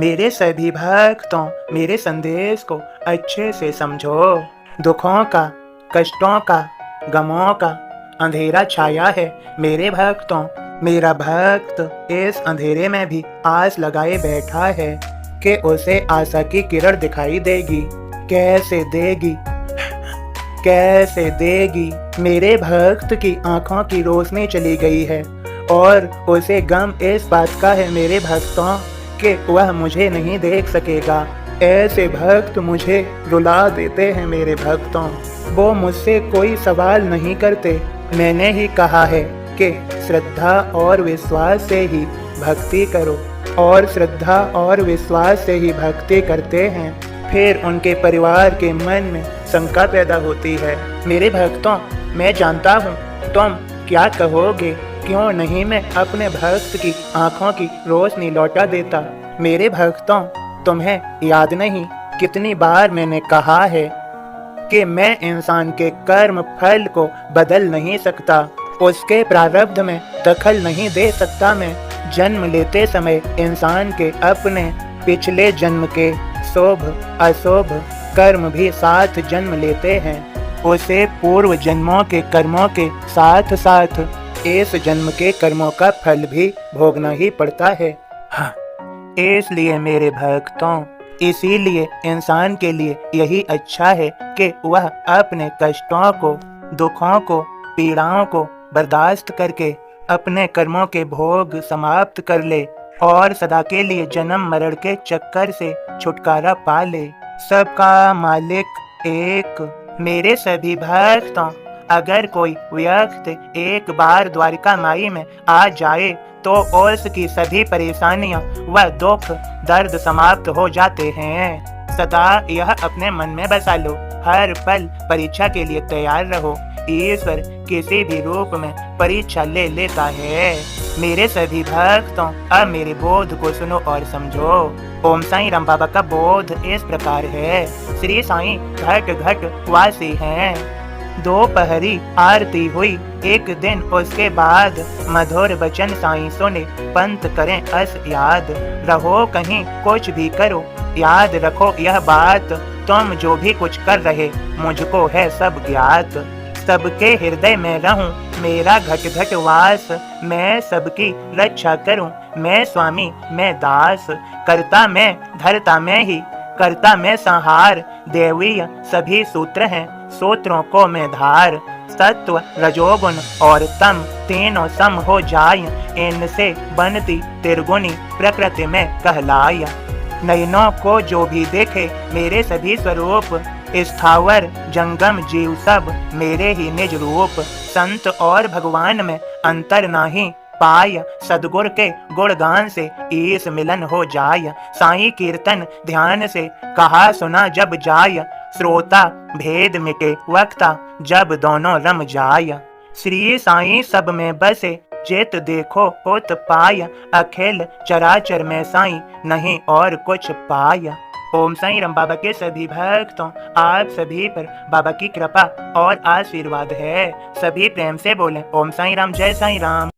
मेरे सभी भक्तों, मेरे संदेश को अच्छे से समझो। दुखों का, कष्टों का, गमों का अंधेरा छाया है मेरे भक्तों। मेरा भक्त इस अंधेरे में भी आस लगाए बैठा है कि उसे आशा की किरण दिखाई देगी। कैसे देगी, कैसे देगी? मेरे भक्त की आंखों की रोशनी चली गई है और उसे गम इस बात का है मेरे भक्तों कि वह मुझे नहीं देख सकेगा। ऐसे भक्त मुझे रुला देते हैं मेरे भक्तों। वो मुझसे कोई सवाल नहीं करते। मैंने ही कहा है कि श्रद्धा और विश्वास से ही भक्ति करो, और श्रद्धा और विश्वास से ही भक्ति करते हैं फिर उनके परिवार के मन में शंका पैदा होती है। मेरे भक्तों, मैं जानता हूँ तुम क्या कहोगे, क्यों नहीं मैं अपने भक्त की आंखों की रोशनी लौटा देता। मेरे भक्तों, तुम्हें याद नहीं कितनी बार मैंने कहा है कि मैं इंसान के कर्म फल को बदल नहीं सकता, उसके प्रारब्ध में दखल नहीं दे सकता। मैं जन्म लेते समय इंसान के अपने पिछले जन्म के शुभ अशुभ कर्म भी साथ जन्म लेते हैं। उसे पूर्व जन्मों के कर्मों के साथ साथ इस जन्म के कर्मों का फल भी भोगना ही पड़ता है। हाँ, इसलिए मेरे भक्तों, इसीलिए इंसान के लिए यही अच्छा है कि वह अपने कष्टों को, दुखों को, पीड़ाओं को बर्दाश्त करके अपने कर्मों के भोग समाप्त कर ले और सदा के लिए जन्म मरण के चक्कर से छुटकारा पा ले। सबका मालिक एक। मेरे सभी भक्तों, अगर कोई व्यक्ति एक बार द्वारिका माई में आ जाए तो उसकी सभी परेशानियां व दुख दर्द समाप्त हो जाते हैं। सदा यह अपने मन में बसा लो, हर पल परीक्षा के लिए तैयार रहो। ईश्वर किसी भी रूप में परीक्षा ले लेता है। मेरे सभी भक्तों, अब मेरे बोध को सुनो और समझो। ओम साईं राम बाबा का बोध इस प्रकार है। श्री साईं घट घट वासी हैं। दोपहरी आरती हुई एक दिन, उसके बाद मधुर वचन साईं सुने। पंथ करें अस याद, रहो कहीं कुछ भी करो, याद रखो यह बात, तुम जो भी कुछ कर रहे मुझको है सब ज्ञात। सबके हृदय में रहूं, मेरा घट घट वास, मैं सबकी रक्षा करूं, मैं स्वामी मैं दास। करता मैं धरता मैं ही, करता मैं संहार, देवीय सभी सूत्र हैं, सूत्रों को मैं धार। सत्व रजोगुण और तम तीनों सम हो जाय, इनसे बनती त्रिगुणी प्रकृति में कहलाय। नयनों को जो भी देखे मेरे सभी स्वरूप, स्थावर जंगम जीव सब मेरे ही निज रूप। संत और भगवान में अंतर नहीं पाय, सदगुर के गुणगान से ईस मिलन हो जाय। साईं कीर्तन ध्यान से कहा सुना जब जाय, श्रोता भेद मिटे वक्ता जब दोनों रम जाय। श्री साईं सब में बसे, जेत देखो उत पाय, अखिल चराचर में साईं नहीं और कुछ पाय। ओम साईं राम बाबा के सभी भक्तों, आप सभी पर बाबा की कृपा और आशीर्वाद है। सभी प्रेम से बोलें ओम साईं राम, जय साईं राम।